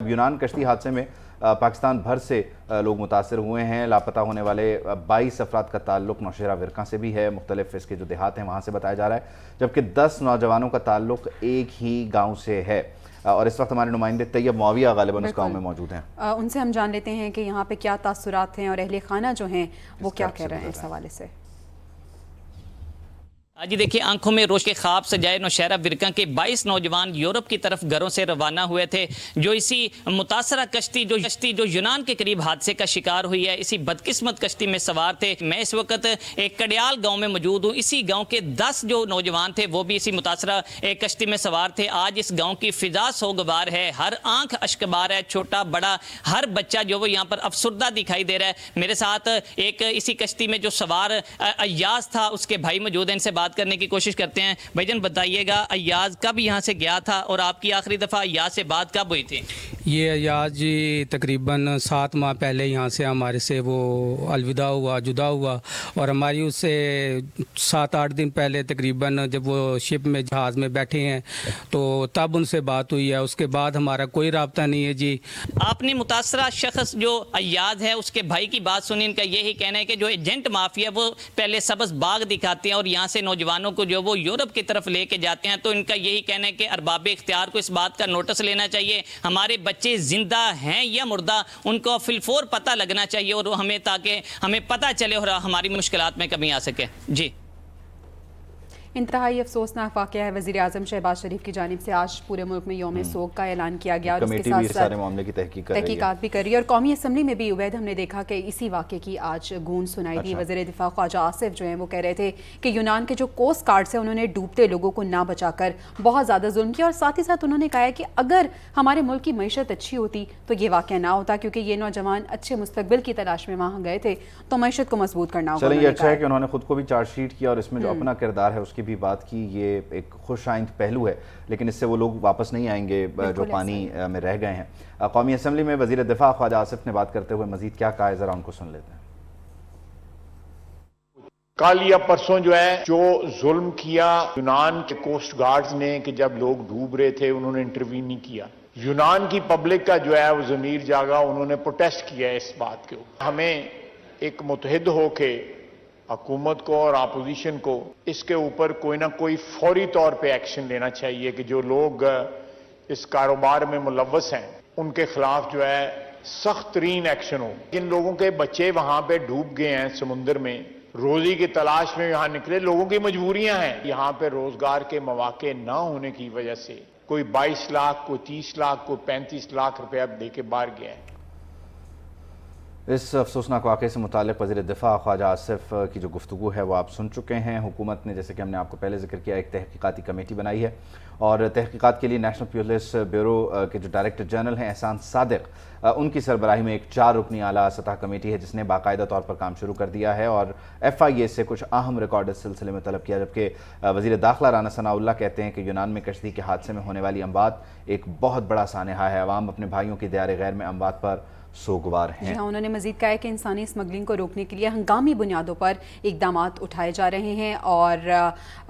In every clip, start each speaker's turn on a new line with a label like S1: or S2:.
S1: यूनान कश्ती हादसे में पाकिस्तान भर से लोग मुतासर हुए हैं। लापता होने वाले 22 अफराद का ताल्लुक नौशेरा विरका से भी है। मुख्तलिफ इसके जो देहात हैं वहाँ से बताया जा रहा है, जबकि 10 नौजवानों का ताल्लुक एक ही गाँव से है। और इस वक्त हमारे नुमाइंदे तैयब मुआविया गालिबन उस गाँव में मौजूद हैं।
S2: उनसे हम जान लेते हैं कि यहाँ पे क्या तासुरात हैं और अहले खाना जो हैं वो क्या कह रहे हैं इस हवाले से।
S3: जी देखिए, आंखों में रोश के ख्वाब सजाए नौशेरा विरका के 22 नौजवान यूरोप की तरफ घरों से रवाना हुए थे, जो इसी मुतासरा कश्ती जो यूनान के करीब हादसे का शिकार हुई है, इसी बदकिस्मत कश्ती में सवार थे। मैं इस वक्त एक कड़ियाल गांव में मौजूद हूँ। इसी गांव के 10 जो नौजवान थे वो भी इसी मुतासरा कश्ती में सवार थे। आज इस गाँव की फिजा सोगवार है, हर आंख अश्कबार है, छोटा बड़ा हर बच्चा जो वो यहाँ पर अफसुर्दा दिखाई दे रहा है। मेरे साथ एक इसी कश्ती में जो सवार अय्याज था उसके भाई मौजूद हैं, इनसे बात करने की कोशिश करते हैं। भाईजान बताइएगा, अय्याज कब यहाँ से गया था और आपकी आखिरी दफ़ा अय्याज से बात कब हुई थी?
S4: ये अय्याज जी तकरीबन 7 माह पहले यहाँ से हमारे से वो अलविदा हुआ, जुदा हुआ। और हमारी उससे 7-8 दिन पहले तकरीबन जब वो शिप में जहाज़ में बैठे हैं तो तब उनसे बात हुई है। उसके बाद हमारा कोई रब्ता नहीं है जी।
S3: आपने मुतासरा शख्स जो अय्याज है उसके भाई की बात सुनी। इनका यही कहना है कि जो एजेंट माफिया वो पहले सबस बाग दिखाते हैं और यहाँ से नौजवानों को जो वो यूरोप की तरफ लेके जाते हैं। तो इनका यही कहना है कि अरबाब इख्तियार को इस बात का नोटिस लेना चाहिए, हमारे बच्चे जिंदा हैं या मुर्दा उनको फिलफोर पता लगना चाहिए और हमें, ताकि हमें पता चले और हमारी मुश्किलात में कमी आ सके। जी,
S2: इंतहाई अफसोसनाक वाक़या है। वज़ीर आज़म शहबाज शरीफ की जानिब से आज पूरे मुल्क में यौम सोग का ऐलान किया गया और उसके साथ साथ
S1: मामले की
S2: तहकीकात भी कर रही है। और कौमी असम्बली में भी उवैद हमने देखा कि इसी वाक़े की आज गूंज सुनाई दी। वज़ीर दिफा ख्वाजा आसिफ जो हैं वो कह रहे थे कि यूनान के जो कोस्ट गार्ड्स हैं उन्होंने डूबते लोगों को ना बचाकर बहुत ज़्यादा जुल्म किया। और साथ ही साथ उन्होंने कहा है कि अगर हमारे मुल्क की मईशत अच्छी होती तो ये वाक़या ना होता, क्योंकि ये नौजवान अच्छे मुस्तकबिल की तलाश में वहाँ गए थे तो मईशत को मजबूत करना होगा।
S1: चलिए, अच्छा है कि उन्होंने खुद को भी चार्जशीट किया और इसमें जो अपना किरदार है उसकी भी बात की। ये एक खुश आइंद पहलू है, लेकिन इससे वो लोग वापस नहीं आएंगे जो पानी में रह गए हैं। कौमी असम्बली में वज़ीर दिफा ख्वाजा आसिफ ने बात करते हुए मजीद क्या कहा है, जरा उनको सुन लेते हैं।
S5: कल या परसों जो है जो जुल्म किया यूनान के कोस्ट गार्ड्स ने कि जब लोग डूब रहे थे उन्होंने इंटरवीन नहीं किया। यूनान की पब्लिक का जो है वो ज़मीर जागा, उन्होंने प्रोटेस्ट किया इस बात के ऊपर। हमें एक मुतहिद होके हुकूमत को और अपोजिशन को इसके ऊपर कोई ना कोई फौरी तौर पे एक्शन लेना चाहिए कि जो लोग इस कारोबार में मुलव्वस हैं उनके खिलाफ जो है सख्त तरीन एक्शन हो। जिन लोगों के बच्चे वहां पे डूब गए हैं समुद्र में, रोजी की तलाश में यहाँ निकले, लोगों की मजबूरियां हैं। यहाँ पे रोजगार के मौके ना होने की वजह से कोई 22 लाख, कोई 30 लाख, कोई 35 लाख रुपया दे के बाहर गया है।
S1: इस अफसोसनाक वाक़े से मुताल्लिक़ वज़ीर दिफा ख्वाजा आसिफ की जो गुफ्तगू है वो आप सुन चुके हैं। हुकूमत ने, जैसे कि हमने आपको पहले जिक्र किया, एक तहकीकाती कमेटी बनाई है और तहकीकात के लिए नेशनल पुलिस ब्यूरो के जो डायरेक्टर जनरल हैं एहसान सादिक, उनकी सरबराही में एक 4 रुकनी आला सतह कमेटी है जिसने बाकायदा तौर पर काम शुरू कर दिया है और FIA से कुछ अहम रिकॉर्ड इस सिलसिले में तलब किया। जबकि वज़ीर दाखिला राना सनाउल्लाह कहते हैं कि यूनान में कश्ती के हादसे में होने वाली अमवात एक बहुत बड़ा सानहा है। अवाम अपने भाइयों की दियार गैर में अमवात पर सोगवार हैं।
S2: हाँ, उन्होंने मजीद कहा है कि इंसानी स्मगलिंग को रोकने के लिए हंगामी बुनियादों पर इकदाम उठाए जा रहे हैं। और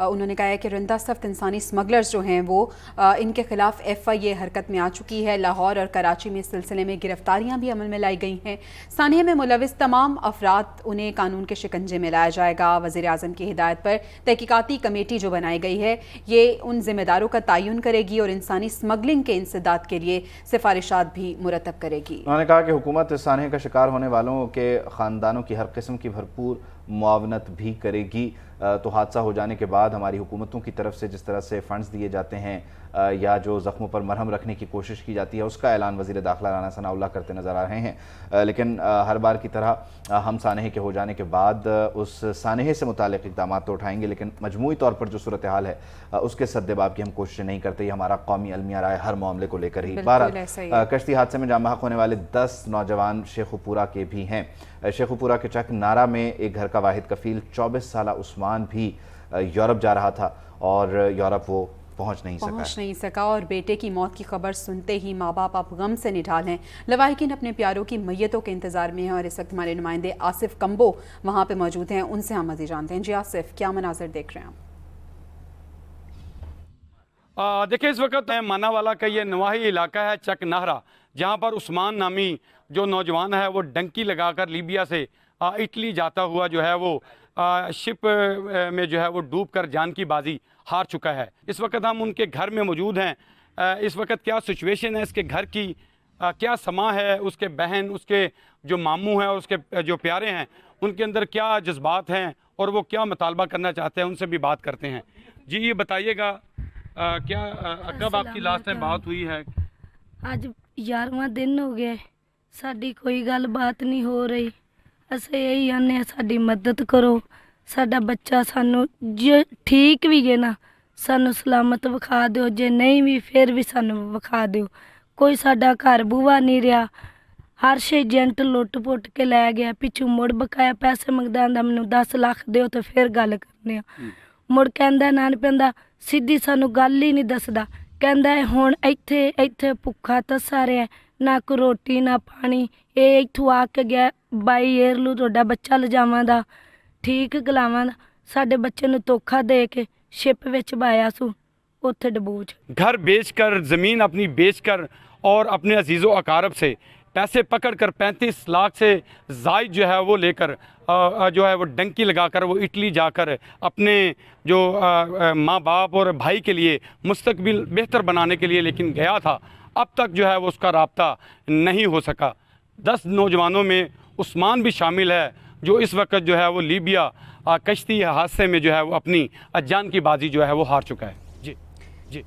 S2: उन्होंने कहा है कि रंदा सख्त इंसानी स्मगलर्स जो हैं वो इनके खिलाफ FIA हरकत में आ चुकी है। लाहौर और कराची में इस सिलसिले में गिरफ्तारियां भी अमल में लाई गई हैं। सानहे में मुलविस तमाम अफराद उन्हें कानून के शिकंजे में लाया जाएगा। वज़ीर आज़म की हिदायत पर तहकीकाती कमेटी जो बनाई गई है ये उन जिम्मेदारों का तयन करेगी और इंसानी स्मगलिंग के इंसदाद के लिए सिफारिशात भी मुरतब करेगी।
S1: उन्होंने कहा कि हुकूमत इस सानहे का शिकार होने वालों के ख़ानदानों की हर किस्म की भरपूर मुआवनत भी करेगी। तो हादसा हो जाने के बाद हमारी हुकूमतों की तरफ से जिस तरह से फ़ंड्स दिए जाते हैं या जो ज़ख्मों पर मरहम रखने की कोशिश की जाती है उसका ऐलान वज़ीर दाखिला राना सनाउल्लाह करते नज़र आ रहे हैं। लेकिन हर बार की तरह हम सानहे के हो जाने के बाद उस सानहे से मुताल्लिक़ इक़दाम तो उठाएंगे, लेकिन मजमूई तौर पर जो सूरत हाल है उसके सद्देबाब की हम कोशिशें नहीं करते। ये हमारा कौमी अलमिया राय हर मामले को लेकर ही। बहरहाल कश्ती हादसे में जान बहक होने वाले 10 नौजवान शेखुपुरा के भी हैं। शेखुपुरा के चक नारा में एक घर का वाहिद कफील 24 साला उस्मान भी यूरोप जा रहा था और यूरोप वो पहुंच नहीं सका और बेटे की मौत की खबर सुनते ही माँ बाप अब गम से निढाल हैं। लवाहिकीन अपने प्यारों की मैयतों के इंतजार में हैं और इस वक्त हमारे नुमाइंदे आसिफ कंबो वहाँ पे मौजूद हैं, उनसे हम मज़ीद जानते हैं। जी आसिफ, क्या मनाज़र देख रहे हैं आप?
S6: देखिए, इस वक्त मानावाला का ये नवाही इलाका है चक नाहरा, जहाँ पर उस्मान नामी जो नौजवान है वो डंकी लगाकर लीबिया से इटली जाता हुआ जो है वो शिप में जो है वो डूब कर जान की बाजी हार चुका है। इस वक्त हम उनके घर में मौजूद हैं। इस वक्त क्या सिचुएशन है इसके घर की, क्या समा है, उसके बहन, उसके जो मामू हैं और उसके जो प्यारे हैं, उनके अंदर क्या जज्बात हैं और वो क्या मुतालबा करना चाहते हैं, उनसे भी बात करते हैं। जी ये बताइएगा क्या कब आपकी लास्ट टाइम बात हुई है?
S7: ਅੱਜ 11ਵਾਂ ਦਿਨ ਹੋ ਗਿਆ ਸਾਡੀ ਕੋਈ ਗੱਲਬਾਤ ਨਹੀਂ ਹੋ ਰਹੀ। ਅਸੀਂ ਇਹੀ ਆਨੇ ਆ ਸਾਡੀ ਮਦਦ ਕਰੋ, ਸਾਡਾ ਬੱਚਾ ਸਾਨੂੰ ਜੇ ਠੀਕ ਵੀ ਹੈ ਨਾ ਸਾਨੂੰ ਸਲਾਮਤ ਵਿਖਾ ਦਿਓ, ਜੇ ਨਹੀਂ ਵੀ ਫਿਰ ਵੀ ਸਾਨੂੰ ਵਿਖਾ ਦਿਓ। ਕੋਈ ਸਾਡਾ ਘਰ ਬੂਹਾ ਨਹੀਂ ਰਿਹਾ, ਹਰ ਸ਼ੇ ਏਜੰਟ ਲੁੱਟ ਪੁੱਟ ਕੇ ਲੈ ਗਿਆ, ਪਿੱਛੋਂ ਮੁੜ ਬਕਾਇਆ ਪੈਸੇ ਮੰਗਦਾ ਆਂਦਾ ਮੈਨੂੰ 10 ਲੱਖ ਦਿਓ ਤੇ ਫਿਰ ਗੱਲ ਕਰਨੇ ਆ। ਮੁੜ ਕਹਿੰਦਾ ਨਾ ਪੈਂਦਾ, ਸਿੱਧੀ ਸਾਨੂੰ ਗੱਲ ਹੀ ਨਹੀਂ ਦੱਸਦਾ, ਕਹਿੰਦਾ ਹੁਣ ਇੱਥੇ ਭੁੱਖਾ ਤੱਸਾ ਰਿਹਾ, ਨਾ ਕੋਈ ਰੋਟੀ ਨਾ ਪਾਣੀ। ਇਹ ਇੱਥੋਂ ਆ ਕੇ ਗਿਆ ਬਾਈ ਏਅਰਲੂ ਤੁਹਾਡਾ ਬੱਚਾ ਲਿਜਾਵਾਂ ਦਾ, ਠੀਕ ਗਲਾਵਾਂ ਦਾ। ਸਾਡੇ ਬੱਚੇ ਨੂੰ ਧੋਖਾ ਦੇ ਕੇ ਸ਼ਿਪ ਵਿੱਚ ਪਾਇਆ ਸੂ ਉੱਥੇ ਡਬੋਚ।
S6: घर बेचकर, ज़मीन अपनी बेचकर और अपने अजीज़ो अकारब से पैसे पकड़कर 35 लाख से जायद जो है वो लेकर जो है वो डंकी लगाकर वो इटली जाकर अपने जो माँ बाप और भाई के लिए मुस्तकबिल बेहतर बनाने के लिए लेकिन गया था, अब तक जो है वो उसका राब्ता नहीं हो सका। 10 नौजवानों में उस्मान भी शामिल है जो इस वक्त जो है वो लीबिया कश्ती हादसे में जो है वो अपनी जान की बाजी जो है वो हार चुका है। जी जी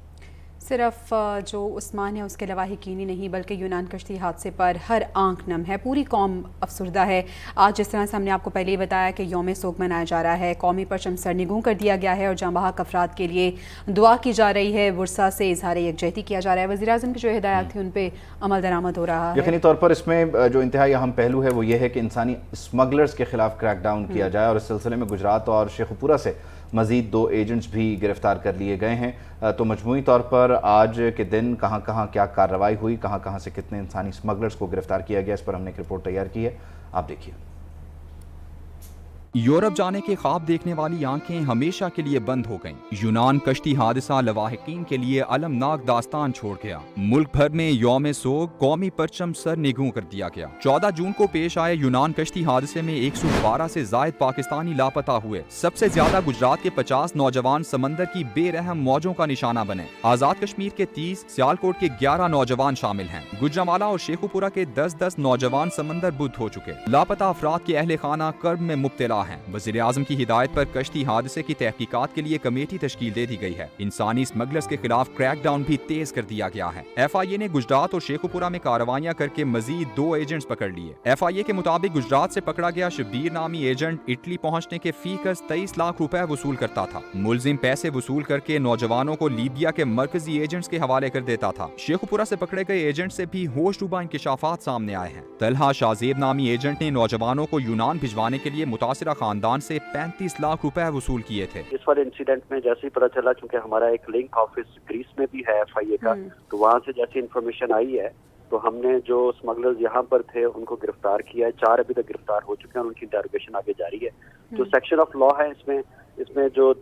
S2: सिर्फ जो उस्मान है उसके अलावा यकीनी नहीं बल्कि यूनान कश्ती हादसे पर हर आंख नम है, पूरी कौम अफसरदा है। आज जिस तरह से हमने आपको पहले ही बताया कि यौम सोग मनाया जा रहा है, कौमी परचम सरनिगूं कर दिया गया है और जाँ बहक अफराद के लिए दुआ की जा रही है, वर्सा से इजहार यकजहती किया जा रहा है। वज़ीर-ए-आज़म की जो हिदायत थी उन पर अमल दरामद हो रहा है।
S1: यकीनी तौर पर इसमें जो इंतहाई अहम पहलू है वो ये है कि इंसानी स्मगलर्स के खिलाफ क्रैकडाउन किया जाए और इस सिलसिले में गुजरात और शेखुपुरा से मज़ीद 2 एजेंट्स भी गिरफ़्तार कर लिए गए हैं। तो मजमूई तौर पर आज के दिन कहाँ कहाँ क्या कार्रवाई हुई, कहाँ कहाँ से कितने इंसानी स्मगलर्स को गिरफ़्तार किया गया, इस पर हमने एक रिपोर्ट तैयार की है, आप देखिए।
S8: यूरोप जाने के ख्वाब देखने वाली आंखें हमेशा के लिए बंद हो गईं। यूनान कश्ती हादसा लवाहिकीन के लिए अलमनाक दास्तान छोड़ गया। मुल्क भर में यौम सोग कौमी परचम सर निगूं कर दिया गया। 14 जून को पेश आए यूनान कश्ती हादसे में 112 से जायद पाकिस्तानी लापता हुए। सबसे ज्यादा गुजरात के 50 नौजवान समंदर की बेरहम मौजों का निशाना बने। आजाद कश्मीर के 30, सियालकोट के 11 नौजवान शामिल हैं। गुजरांवाला और शेखुपुरा के 10-10 नौजवान समंदर बुद्ध हो चुके। लापता अफराद के अहले खाना कर्ब में मुब्तला हैं। वज़ीर-ए-आज़म की हिदायत पर कश्ती हादसे की तहकीकात के लिए कमेटी तश्कील दे दी गई है। इंसानी स्मगलर्स के खिलाफ क्रैकडाउन भी तेज कर दिया गया है। FIA ने गुजरात और शेखुपुरा में कार्रवाइयां करके मजीद 2 एजेंट्स पकड़ लिए। FIA के मुताबिक गुजरात से पकड़ा गया शब्बीर नामी एजेंट इटली पहुंचने के फीकस 23 लाख रुपए वसूल करता था। मुलजिम पैसे वसूल करके नौजवानों को लीबिया के मरकजी एजेंट्स के हवाले कर देता था। शेखुपुरा से पकड़े गए एजेंट से भी होशरुबा इंकिशाफात सामने आए हैं। तलहा शाहजेब नामी एजेंट ने नौजवानों को यूनान भिजवाने के लिए मुतासिरा खानदान से 35 लाख रुपए वसूल किए थे।
S9: इस वाले इंसिडेंट में जैसे ही पता चला, चूंकि हमारा एक लिंक ऑफिस ग्रीस में भी है FIA का, तो वहाँ से जैसी इन्फॉर्मेशन आई है तो हमने जो स्मगलर्स यहाँ पर थे उनको गिरफ्तार किया है। 4 अभी तक गिरफ्तार हो चुके हैं और उनकी इंटरोगेशन आगे जारी है। जो सेक्शन ऑफ लॉ है इसमें जो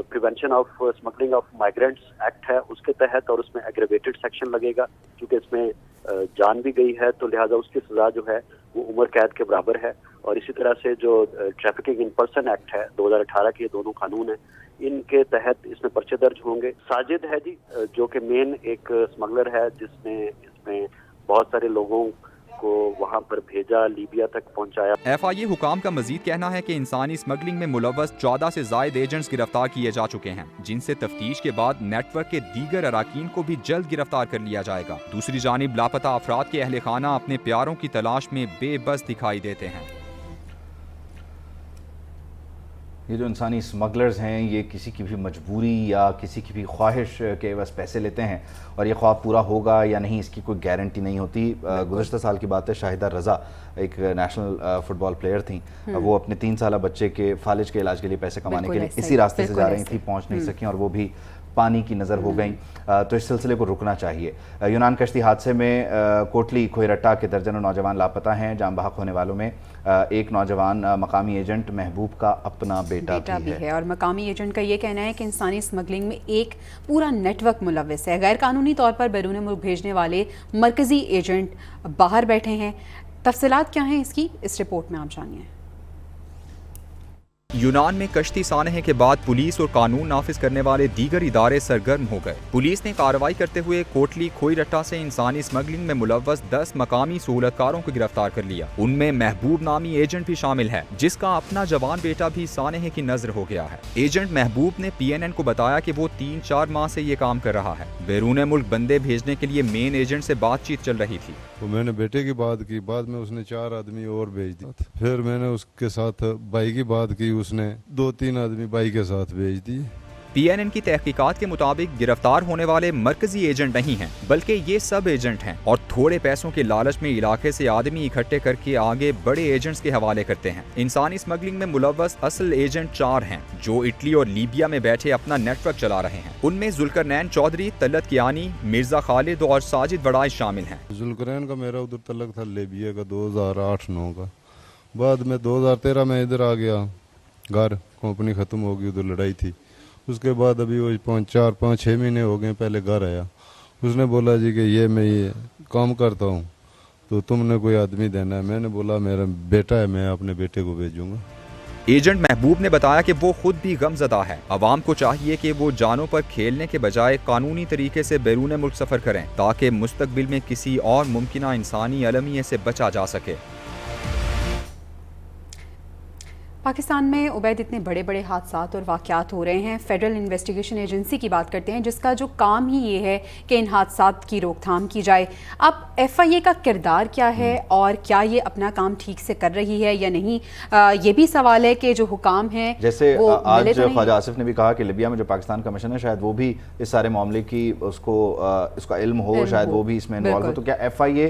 S9: prevention of smuggling of migrants act है उसके तहत, और उसमें एग्रेवेटेड सेक्शन लगेगा क्योंकि इसमें जान भी गई है, तो लिहाजा उसकी सजा जो है वो उम्र कैद के बराबर है। और इसी तरह से जो ट्रैफिकिंग इन पर्सन एक्ट है 2018 के, ये दोनों कानून हैं, इनके तहत इसमें पर्चे दर्ज होंगे। साजिद है जी जो कि मेन एक स्मगलर है जिसने इसमें बहुत सारे लोगों को वहां पर भेजा, लीबिया तक पहुंचाया।
S8: FIA हुकाम का मजीद कहना है कि इंसानी स्मगलिंग में मुलव्वस 14 से जायद एजेंट्स गिरफ्तार किए जा चुके हैं, जिनसे तफ्तीश के बाद नेटवर्क के दीगर अराकीन को भी जल्द गिरफ्तार कर लिया जाएगा। दूसरी जानिब लापता अफराद के अहले खाना अपने प्यारों की तलाश में बेबस दिखाई देते हैं।
S1: ये जो इंसानी स्मगलर्स हैं ये किसी की भी मजबूरी या किसी की भी ख्वाहिश के बस पैसे लेते हैं और ये ख्वाब पूरा होगा या नहीं इसकी कोई गारंटी नहीं होती। गुज़श्ता साल की बात है, शाहिदा रज़ा एक नेशनल फुटबॉल प्लेयर थी, वो अपने 3 साला बच्चे के फालिज के इलाज के लिए पैसे कमाने के लिए इसी रास्ते से जा रही थी, पहुंच नहीं सकी और वो भी پانی کی نظر ہو گئیں، تو اس سلسلے کو رکنا چاہیے۔ یونان کشتی حادثے میں کوٹلی کھوئی رٹا کے درجنوں نوجوان لاپتہ ہیں۔ جان بحق ہونے والوں میں ایک نوجوان مقامی ایجنٹ محبوب کا اپنا بیٹا بھی ہے،
S2: اور مقامی ایجنٹ کا یہ کہنا ہے کہ انسانی اسمگلنگ میں ایک پورا نیٹ ورک ملوث ہے۔ غیر قانونی طور پر بیرون ملک بھیجنے والے مرکزی ایجنٹ باہر بیٹھے ہیں۔ تفصیلات کیا ہیں اس کی، اس رپورٹ میں آپ جانیے۔
S8: یونان میں کشتی سانحے کے بعد پولیس اور قانون نافذ کرنے والے دیگر ادارے سرگرم ہو گئے۔ پولیس نے کارروائی کرتے ہوئے کوٹلی کھوئی رٹا سے انسانی اسمگلنگ میں ملوث 10 مقامی سہولت کاروں کو گرفتار کر لیا۔ ان میں محبوب نامی ایجنٹ بھی شامل ہے، جس کا اپنا جوان بیٹا بھی سانحے کی نظر ہو گیا ہے۔ ایجنٹ محبوب نے PNN کو بتایا کہ وہ 3-4 ماہ سے یہ کام کر رہا ہے۔ بیرون ملک بندے بھیجنے کے لیے مین ایجنٹ سے بات چیت چل رہی تھی۔
S10: تو میں نے بیٹے کی بات کی، بعد میں اس نے 4 آدمی اور بھیج دی، پھر میں نے اس کے ساتھ بھائی کی بات کی، اس نے 2-3 آدمی بھائی کے ساتھ بھیج دی۔
S8: PNN کی تحقیقات کے مطابق گرفتار ہونے والے مرکزی ایجنٹ نہیں ہیں، بلکہ یہ سب ایجنٹ ہیں اور تھوڑے پیسوں کے لالچ میں علاقے سے آدمی اکٹھے کر کے آگے بڑے ایجنٹس کے حوالے کرتے ہیں۔ انسانی اسمگلنگ میں ملوث اصل ایجنٹ 4 ہیں، جو اٹلی اور لیبیا میں بیٹھے اپنا نیٹ ورک چلا رہے ہیں۔ ان میں ذوالقرنین چودھری، طلعت کیانی، مرزا خالد اور ساجد وڑائچ شامل ہیں۔
S10: ذوالقرنین کا میرا ادھر تعلق تھا لیبیا کا 2008-9 کا، بعد میں 2013 میں ادھر آ گیا، گھر کمپنی ختم ہو گئی، ادھر لڑائی تھی۔ اس کے بعد ابھی وہ 4-5-6 مہینے ہو گئے، پہلے گھر آیا، اس نے بولا جی کہ میں یہ کام کرتا ہوں تو تم نے کوئی آدمی دینا ہے۔ میں نے بولا میرا بیٹا ہے، میں اپنے بیٹے کو بھیجوں گا۔
S8: ایجنٹ محبوب نے بتایا کہ وہ خود بھی غم زدہ ہے۔ عوام کو چاہیے کہ وہ جانوں پر کھیلنے کے بجائے قانونی طریقے سے بیرون ملک سفر کریں تاکہ مستقبل میں کسی اور ممکنہ انسانی المیے سے بچا جا سکے۔
S2: پاکستان میں عبید اتنے بڑے بڑے حادثات اور واقعات ہو رہے ہیں، فیڈرل انویسٹیگیشن ایجنسی کی بات کرتے ہیں جس کا جو کام ہی یہ ہے کہ ان حادثات کی روک تھام کی جائے۔ اب FIA کا کردار کیا ہے اور کیا یہ اپنا کام ٹھیک سے کر رہی ہے یا نہیں، یہ بھی سوال ہے کہ جو حکام ہیں
S1: جیسے آج خواجہ آصف نے بھی کہا کہ لیبیا میں جو پاکستان کا مشن ہے شاید وہ بھی اس سارے معاملے کی اس کا علم ہو، شاید وہ بھی اس میں انوالو ہو، تو کیا FIA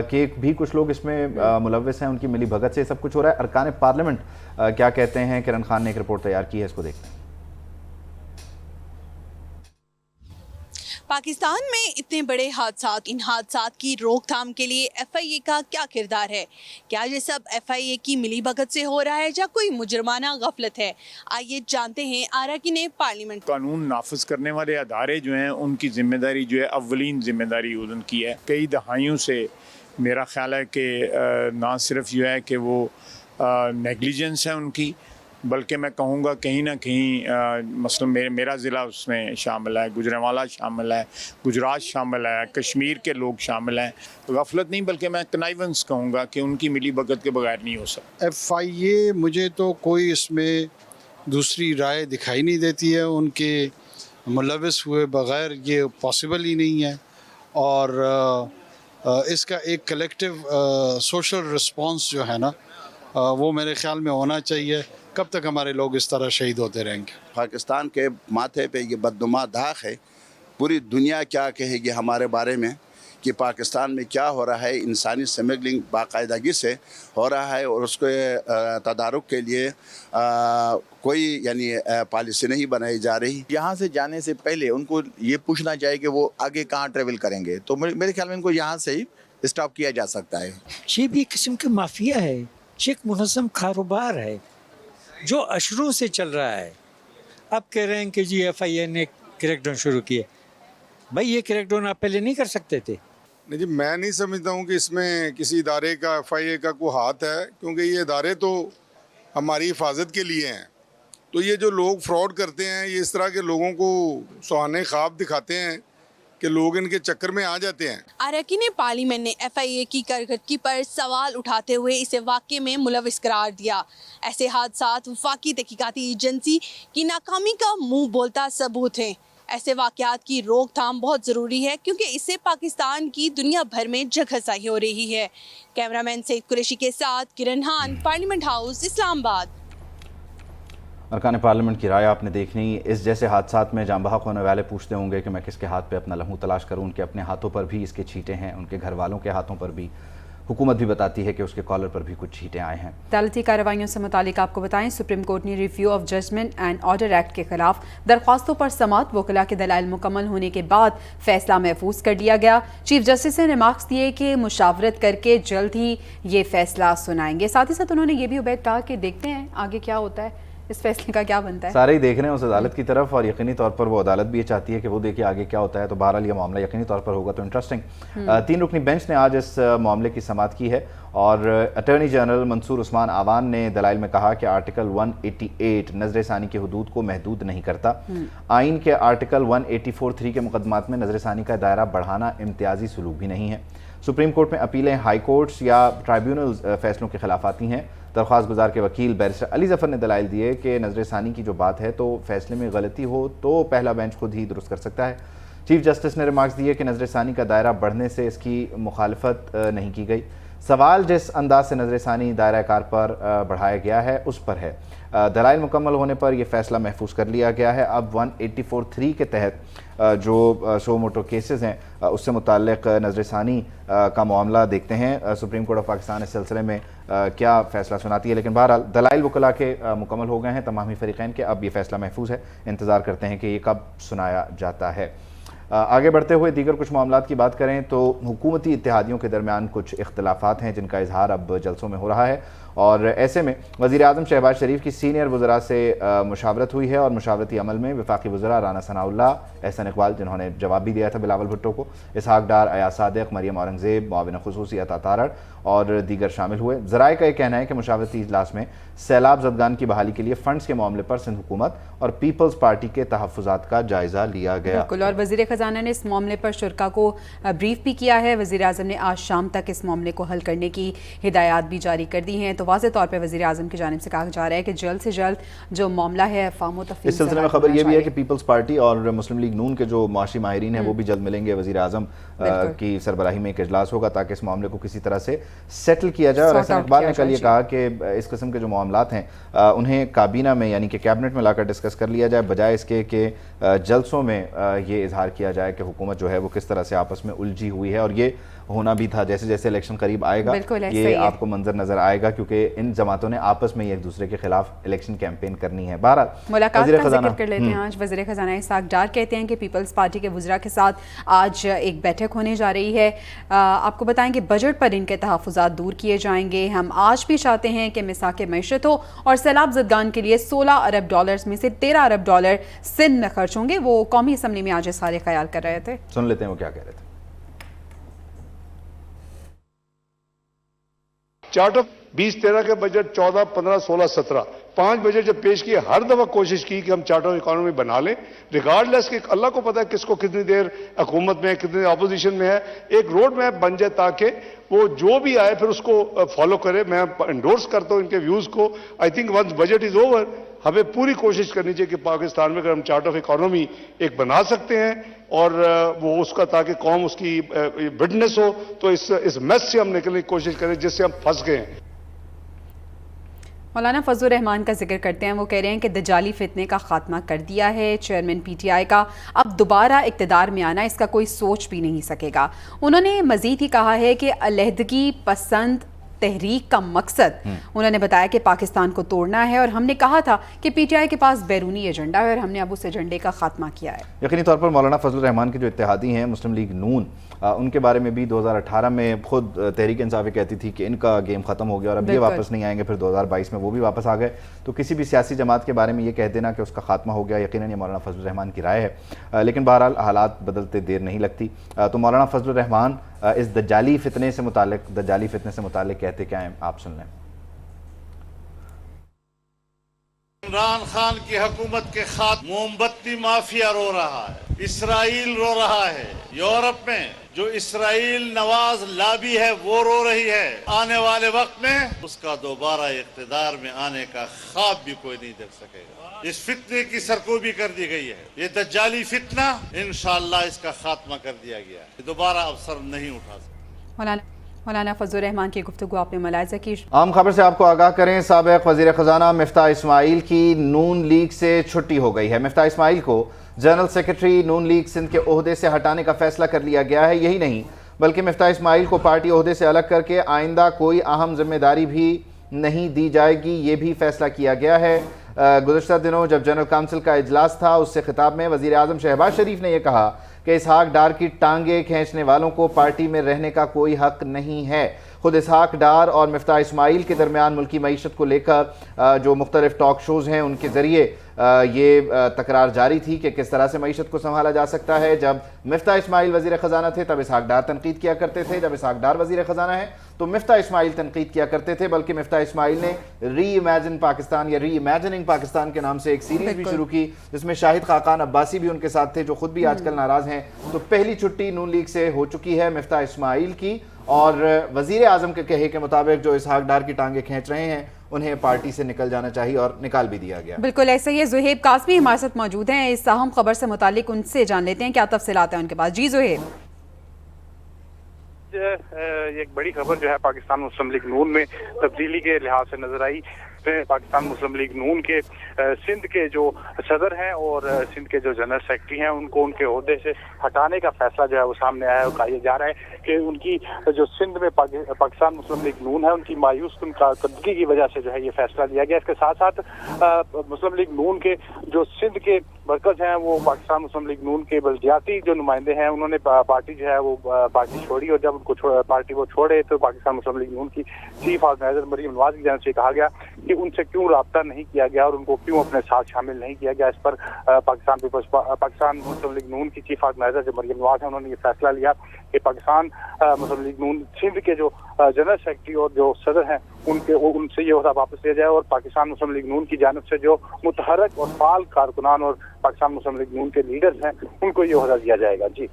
S1: کہ بھی کچھ لوگ اس میں ملوث ہیں، ان کی ملی بھگت سے سب کچھ ہو رہا ہے؟ ارکان پارلیمنٹ کیا کہتے ہیں؟ کرن خان نے ایک رپورٹ تیار کی ہے، اس کو دیکھتے ہیں۔
S11: پاکستان میں اتنے بڑے حادثات، ان حادثات کی روک تھام کے لیے FIA کا کیا کردار ہے؟ کیا یہ سب FIA کی ملی بھگت سے ہو رہا ہے یا کوئی مجرمانہ غفلت ہے؟ آئیے جانتے ہیں اراکین پارلیمنٹ۔
S5: قانون نافذ کرنے والے ادارے جو ہیں ان کی ذمہ داری جو ہے، اولین ذمہ داری ان کی ہے۔ کئی دہائیوں سے میرا خیال ہے کہ نہ صرف جو ہے کہ وہ نیگلیجنس ہے ان کی، بلکہ میں کہوں گا کہیں نہ کہیں مثلا میرا ضلع اس میں شامل ہے، گجرانوالہ شامل ہے، گجرات شامل ہے، کشمیر کے لوگ شامل ہیں۔ غفلت نہیں بلکہ میں کنائیونس کہوں گا کہ ان کی ملی بھگت کے بغیر نہیں ہو سکتا۔
S12: FIA مجھے تو کوئی اس میں دوسری رائے دکھائی نہیں دیتی ہے، ان کے ملوث ہوئے بغیر یہ پاسبل ہی نہیں ہے، اور اس کا ایک کلیکٹیو سوشل رسپانس جو ہے نا وہ میرے خیال میں ہونا چاہیے۔ کب تک ہمارے لوگ اس طرح شہید ہوتے رہیں گے؟
S13: پاکستان کے ماتھے پہ یہ بدنما داغ ہے، پوری دنیا کیا کہے گی ہمارے بارے میں کہ پاکستان میں کیا ہو رہا ہے۔ انسانی اسمگلنگ باقاعدگی سے ہو رہا ہے اور اس کے تدارک کے لیے کوئی پالیسی نہیں بنائی جا رہی۔
S14: یہاں سے جانے سے پہلے ان کو یہ پوچھنا چاہیے کہ وہ آگے کہاں ٹریول کریں گے، تو میرے خیال میں ان کو یہاں سے ہی اسٹاپ کیا جا سکتا ہے۔
S15: یہ بھی قسم کی مافیا ہے، یہ ایک منظم کاروبار ہے جو اشروں سے چل رہا ہے۔ اب کہہ رہے ہیں کہ جی FIA نے کریک ڈاؤن شروع کیا، بھائی یہ کریک ڈاؤن آپ پہلے نہیں کر سکتے تھے؟
S10: نہیں جی، میں نہیں سمجھتا ہوں کہ اس میں کسی ادارے کا FIA کا کوئی ہاتھ ہے، کیونکہ یہ ادارے تو ہماری حفاظت کے لیے ہیں۔ تو یہ جو لوگ فراڈ کرتے ہیں، یہ اس طرح کے لوگوں کو سہانے خواب دکھاتے ہیں کہ لوگ ان کے چکر میں آ جاتے ہیں۔
S11: اراکین پارلیمنٹ نے FIA کی کارکردگی پر سوال اٹھاتے ہوئے اسے واقعے میں ملوث قرار دیا۔ ایسے حادثات وفاقی تحقیقاتی ایجنسی کی ناکامی کا منہ بولتا ثبوت ہیں۔ ایسے واقعات کی روک تھام بہت ضروری ہے کیونکہ اس سے پاکستان کی دنیا بھر میں جگہ سازی ہو رہی ہے۔ کیمرہ مین سید قریشی کے ساتھ کرن خان، پارلیمنٹ ہاؤس، اسلام آباد۔
S1: ارکان پارلیمنٹ کی رائے آپ نے دیکھنی۔ اس جیسے حادثات میں جان بحق ہونے والے پوچھتے ہوں گے کہ میں کس کے ہاتھ پہ اپنا لہو تلاش کروں، ان کے اپنے ہاتھوں پر بھی اس کے چھینٹے ہیں، ان کے گھر والوں کے ہاتھوں پر بھی हुकूमत भी बताती है कि उसके कॉलर पर भी कुछ छींटें आए हैं।
S2: अदालती कार्रवाइयों से मुतालिक आपको बताएं, सुप्रीम कोर्ट ने review of judgment and order act के खिलाफ दरख्वास्तों पर समाअत वकला के दलाइल मुकम्मल होने के बाद फैसला महफूज कर लिया गया। चीफ जस्टिस ने रिमार्क्स दिए कि मुशावरत करके जल्द ही ये फैसला सुनाएंगे। साथ ही साथ उन्होंने ये भी उबैद कहा कि देखते हैं आगे क्या होता है, इस फैसले का क्या बनता है।
S1: सारे ही देख रहे हैं उस अदालत की तरफ और यकीनी तौर पर वो अदालत भी ये चाहती है कि वो देखिए आगे क्या होता है। तो बहरहाल ये मामला यकीनी तौर पर होगा तो इंटरेस्टिंग। 3 रुकनी बेंच ने आज इस मामले की समाअत की है और अटॉर्नी जनरल मंसूर उस्मान आवान ने दलाइल में कहा कि आर्टिकल 188 नजर सानी की हदूद को महदूद नहीं करता। आइन के आर्टिकल 184(3) के मुकदमात में नजर सानी का दायरा बढ़ाना इम्तियाजी सलूक भी नहीं है। सुप्रीम कोर्ट में अपीलें हाई कोर्ट्स या ट्राइब्यूनल फैसलों के खिलाफ आती हैं। दरख्वास्त गुजार के वकील बैरिस्टर अली जफर ने दलाइल दिए कि नजर सानी की जो बात है तो फैसले में गलती हो तो पहला बेंच खुद ही दुरुस्त कर सकता है। चीफ जस्टिस ने रिमार्क्स दिए कि नजर सानी का दायरा बढ़ने से इसकी मुखालफत नहीं की गई। सवाल जिस अंदाज से नजर सानी दायरा कार पर बढ़ाया गया है उस पर है। दलाइल मुकम्मल होने पर यह फैसला महफूज कर लिया गया है। अब 184(3) के तहत जो सो मोटो केसेस हैं उससे मुताल्लिक नजर सानी का मामला देखते हैं सुप्रीम कोर्ट ऑफ पाकिस्तान इस सिलसिले में क्या फ़ैसला सुनाती है। लेकिन बहरहाल दलाइल वकला के मुकम्मल हो गए हैं तमामी फ़रीक़ैन के, अब ये फ़ैसला महफूज है। इंतज़ार करते हैं कि ये कब सुनाया जाता है। आगे बढ़ते हुए दीगर कुछ मामलात की बात करें तो हुकूमती इत्तेहादियों के दरमियान कुछ इख्तलाफात हैं जिनका इजहार अब जलसों में हो रहा है और ऐसे में वज़ीर आज़म शहबाज शरीफ की सीनियर वज़रा से मुशावरत हुई है और मुशावरती अमल में वफाकी वज़रा राना सनाउल्लाह, एहसन इकबाल जिन्होंने जवाब भी दिया था बिलावल भुट्टो को, इसहाक डार, अयाज सादिक, मरियम औरंगज़ेब, मुआविन खुसूसी अता तारड़ और दीगर शामिल हुए। ज़राए का यह कहना है कि मुशावरती इजलास में सैलाब ज़दगान की बहाली के लिए फ़ंड्स के मामले पर सिंध हुकूमत और पीपल्स पार्टी के तहफ़्फ़ुज़ात का जायज़ा लिया गया।
S2: बिल्कुल, और वज़ीर ख़ज़ाना ने इस मामले पर शुरा को ब्रीफ भी किया है। वज़ीर आज़म ने आज शाम तक इस मामले को हल करने की हिदायत भी जारी कर दी हैं। तो वाज़ेह तौर पर वज़ीर आज़म की जानिब से कहा जा रहा है कि जल्द से जल्द जो मामला है अफ़वाम व तफ़हीम
S1: इस सिलसिले में खबर यह भी है कि पीपल्स पार्टी और मुस्लिम लीग नून के जो माशी माहिरीन हैं वो भी जल्द मिलेंगे। वज़ीर आज़म की सरबराही में एक इजलास होगा ताकि इस मामले को किसी तरह से सेटल किया जाए। और एहसन इकबाल ने कल ये कहा कि इस किस्म के जो मामलात हैं उन्हें काबीना में यानी कि कैबिनेट में लाकर डिस्कस कर लिया जाए बजाय इसके कि जलसों में ये इजहार किया जाए कि हुकूमत जो है वो किस तरह से आपस में उलझी हुई है। और ये होना भी था, जैसे जैसे इलेक्शन करीब आएगा ये आपको मंजर नजर आएगा क्योंकि इन जमातों ने आपस में एक दूसरे के खिलाफ इलेक्शन कैंपेन करनी है। बहरहाल
S2: मुलाकात का जिक्र कर लेते हैं। आज वज़ीर ख़ज़ाना इसहाक डार कहते हैं कि पीपल्स पार्टी के वज़रा के साथ आज एक बैठक होने जा रही है। आपको बताएं कि बजट पर इनके तहफ़्फ़ुज़ात दूर किए जाएंगे। हम आज भी चाहते हैं कि मिसाक़ मैशत हो और सैलाब ज़दगान के लिए $16 अरब में से $13 अरब सिंध में खर्च होंगे। वो कौमी असम्बली में आज ये सारे ख्याल कर रहे थे।
S1: सुन लेते हैं वो क्या कह रहे थे।
S5: चार्टर 20-13 के बजट 14, 15, 16, 17 5 बजट जब पेश किए हर दफा कोशिश की कि हम चार्टर इकोनॉमी बना लें रिगार्डलेस कि अल्लाह को पता है किसको कितनी देर हुकूमत में कितनी अपोजिशन में है। एक रोड मैप बन जाए ताकि वो जो भी आए फिर उसको फॉलो करे। मैं इंडोर्स करता हूं इनके व्यूज को। I think once budget is over हमें पूरी कोशिश करनी चाहिए कि पाकिस्तान में अगर हम चार्ट ऑफ इकोनॉमी एक बना सकते हैं और वो उसका ताकि कौम उसकी विटनेस हो तो इस मेस से हम निकलने की कोशिश करें जिससे हम फंस गए हैं।
S2: मौलाना फजलुर रहमान का जिक्र करते हैं। वो कह रहे हैं कि दजाली फितने का खात्मा कर दिया है चेयरमैन PTI का, अब दोबारा इक़्तिदार में आना इसका कोई सोच भी नहीं सकेगा। उन्होंने मजीद ही कहा है कि अलहदगी पसंद तहरीक का मकसद उन्होंने बताया कि पाकिस्तान को तोड़ना है और हमने कहा था कि PTI के पास बैरूनी एजेंडा है और हमने अब उस एजेंडे का खात्मा किया है।
S1: यकीनी तौर पर मौलाना फजलुर रहमान के जो इत्तेहादी हैं मुस्लिम लीग नून उनके बारे में भी 2018 में खुद तहरीक इंसाफ कहती थी कि इनका गेम ख़त्म हो गया और अब ये वापस नहीं आएंगे। फिर 2022 में वो भी वापस आ गए। तो किसी भी सियासी जमात के बारे में ये कह देना कि उसका खात्मा हो गया यकीनन ये मौलाना फजलुर रहमान की राय है। लेकिन बहरहाल हालात बदलते देर नहीं लगती। तो मौलाना फजलुर रहमान इस दज्जाली फितने से मुतालिक कहते क्या हैं आप सुन लें।
S16: इमरान खान की हुकूमत के खात मोमबत्ती माफिया रो रहा है, इसराइल रो रहा है, यूरोप में जो इसराइल नवाज लाबी है वो रो रही है। आने वाले वक्त में उसका दोबारा इख्तिदार में आने का ख्वाब भी कोई नहीं देख सकेगा। इस फितने की सरकोबी कर दी गई है। ये दज्जाली फितना इंशाअल्लाह इसका खात्मा कर दिया गया है, दोबारा अब सर नहीं उठा सकता।
S2: मौलाना फजलुर रहमान की गुफ्तगू आपने मुलाहिजा की।
S1: आम खबर से आपको आगाह करें, साबिक वजीर खजाना मिफ्ताह इस्माइल की नून लीग से छुट्टी हो गई है। मिफ्ताह इस्माइल को जनरल सेक्रेटरी नून लीग सिंध के ओहदे से हटाने का फैसला कर लिया गया है। यही नहीं बल्कि मिफ्ता इस्माइल को पार्टी ओहदे से अलग करके आइंदा कोई अहम जिम्मेदारी भी नहीं दी जाएगी, ये भी फैसला किया गया है। गुज़श्ता दिनों जब जनरल काउंसिल का इजलास था, उससे खिताब में वज़ीर आज़म शहबाज शरीफ ने यह कहा कि इसहाक डार की टांगे खींचने वालों को पार्टी में रहने का कोई हक नहीं है। खुद इसहाक डार और मिफ्ता इस्माइल के दरमियान मुल्की मईशत को लेकर जो मुख्तलिफ टॉक शोज़ हैं उनके ज़रिए ये तकरार जारी थी कि किस तरह से मईशत को संभाला जा सकता है। जब मिफ्ता इस्माइल वज़ीर ख़जाना थे तब इसहाक डार तनकीद किया करते थे, जब इसहाक डार वज़ीर ख़जाना है तो मिफ्ता इस्माइल तनकीद किया करते थे। बल्कि मिफ्ता इस्माइल ने री इमेजिन पाकिस्तान या री इमेजिनिंग पाकिस्तान के नाम से एक सीरीज़ भी शुरू की, जिसमें शाहिद खाकान अब्बासी भी उनके साथ थे, जो खुद भी आजकल नाराज़ हैं। तो पहली छुट्टी नून लीग से हो चुकी है मिफ्ता इस्माइल की, और वज़ीर आज़म के कहे के मुताबिक जो इसहाक डार की टांगे खींच रहे हैं उन्हें पार्टी से निकल जाना चाहिए, और निकाल भी दिया गया।
S2: बिल्कुल ऐसे ही ज़ुहैब काज़मी हमारे साथ मौजूद हैं, इस अहम खबर से मुतालिक उनसे जान लेते हैं क्या तफसीलात हैं उनके पास। जी ज़ुहैब।
S17: एक बड़ी खबर जो है पाकिस्तान मुस्लिम लीग नून में तब्दीली के लिहाज से नजर आई। पाकिस्तान मुस्लिम लीग नून के सिंध के जो सदर हैं और सिंध के जो जनरल सेक्रेटरी हैं उनको उनके ओहदे से हटाने का फैसला जो है वो सामने आया है। कहा जा रहा है कि उनकी जो सिंध में पाकिस्तान मुस्लिम लीग नून है उनकी मायूस कुन कारकर्दगी की वजह से जो है ये फैसला लिया गया। इसके साथ साथ मुस्लिम लीग नून के जो सिंध के वर्कर्स हैं वो पाकिस्तान मुस्लिम लीग नून के बल्दियाती जो नुमाइंदे हैं उन्होंने पार्टी जो है वो पार्टी छोड़ी, और जब उनको पार्टी वो छोड़े तो पाकिस्तान मुस्लिम लीग नून की चीफ ऑर्गेनाइजर मरियम नवाज की जानिब से कहा गया कि उनसे क्यों राब्ता नहीं किया गया और उनको क्यों अपने साथ शामिल नहीं किया गया। इस पर पाकिस्तान मुस्लिम लीग नून की चीफ ऑर्गेनाइजर जो मरियम नवाज है उन्होंने ये फैसला लिया कि पाकिस्तान मुस्लिम लीग नून सिंध के जो जनरल सेक्रेटरी और जो सदर हैं उनसे ये ओहदा वापस लिया जाए, और पाकिस्तान मुस्लिम लीग नून की जानिब से जो मुतहरक और फाल कारकुनान और पाकिस्तान मुस्लिम लीग नून के लीडर्स हैं उनको ये ओहदा दिया जाएगा। जी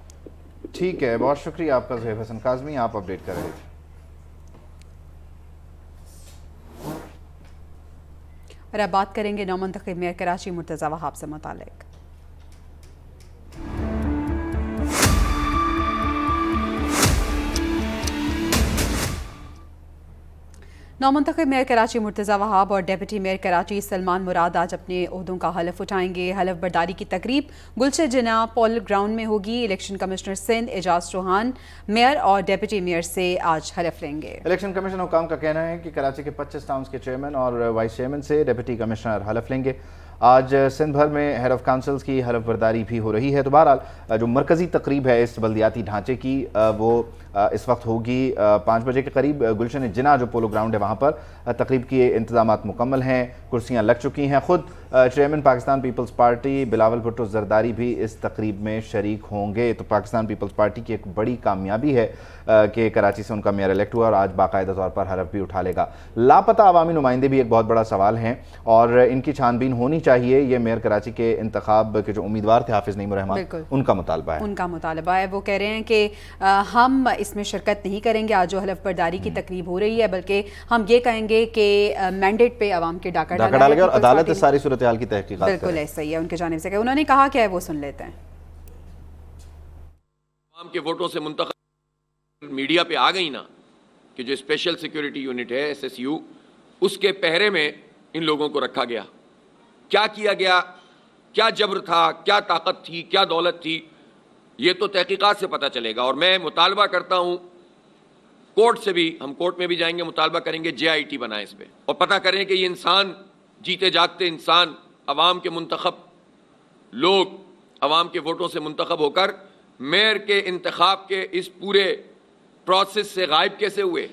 S1: ठीक है, बहुत शुक्रिया आपका ज़ुहैब हसन काज़मी, आप अपडेट कर रहे थे।
S2: और अब बात करेंगे नौमंतखब मेयर कराची मुर्तज़ा वहाब से मुतालिक। नौमंतखब मेयर कराची मुर्तज़ा वहाब और डेप्यूटी मेयर कराची सलमान मुराद आज अपने ओहदों का हलफ उठाएंगे। हलफ बर्दारी की तकरीब गुलशन जिना पोल ग्राउंड में होगी। Election commissioner Sindh Ejaz Chauhan mayor और डेप्यूटी मेयर से आज हलफ लेंगे।
S1: इलेक्शन कमीशन हुकाम का कहना है कि कराची के 25 टाउन्स के चेयरमैन और वाइस चेयरमैन से डेप्यूटी कमिश्नर हलफ लेंगे। आज सिंध भर में हेड ऑफ काउंसिल्स की हलफ बर्दारी भी हो रही है। तो बहरहाल जो मरकज़ी तकरीब है इस बल्दियाती ढांचे की वो इस वक्त होगी 5 बजे के करीब। गुलशन जिना जो पोलो ग्राउंड है वहाँ पर तकरीब के इंतजामात मुकम्मल हैं, कुर्सियाँ लग चुकी हैं। ख़ुद chairman Pakistan Peoples Party Bilawal Bhutto Zardari भी इस तकरीब में शरीक होंगे। तो पाकिस्तान पीपल्स पार्टी की एक बड़ी कामयाबी है कि कराची से उनका मेयर इलेक्ट हुआ और आज बाकायदा तौर पर हलफ भी उठा लेगा। लापता अवामी नुमाइंदे भी एक बहुत बड़ा सवाल हैं और इनकी छानबीन होनी चाहिए। ये मेयर कराची के इंतखाब के जो उम्मीदवार थे हाफिज नईम रहमान, उनका मुतालबा है।
S2: उनका मुतालबा है। वो कह रहे हैं कि हम इसमें शिरकत नहीं करेंगे आज जो हलफ बर्दारी की तकरीब हो रही है, बल्कि हम ये कहेंगे कि मैंडेट पे अवाम के डाका डाला
S1: गया और अदालत इस सारी सूरत हाल की तहकीकात।
S2: बिल्कुल ऐसा ही है उनके जानिब से। उन्होंने कहा क्या है वो सुन लेते हैं।
S18: अवाम के वोटों से मुंतखब मीडिया पे आ गई ना कि जो स्पेशल सिक्योरिटी यूनिट है SSU, उसके पहरे में इन लोगों को रखा गया। क्या किया गया, क्या जबर था, क्या ताकत थी, क्या दौलत थी, ये तो तहकीकात से पता चलेगा। और मैं मुतालबा करता हूँ कोर्ट से भी, हम कोर्ट में भी जाएंगे, मुतालबा करेंगे JIT बनाए इस पे और पता करें कि ये इंसान, जीते जागते इंसान, अवाम के मुंतखब लोग, अवाम के वोटों से मुंतखब होकर मेयर के इंतखाब के इस पूरे प्रोसेस से गायब कैसे हुए।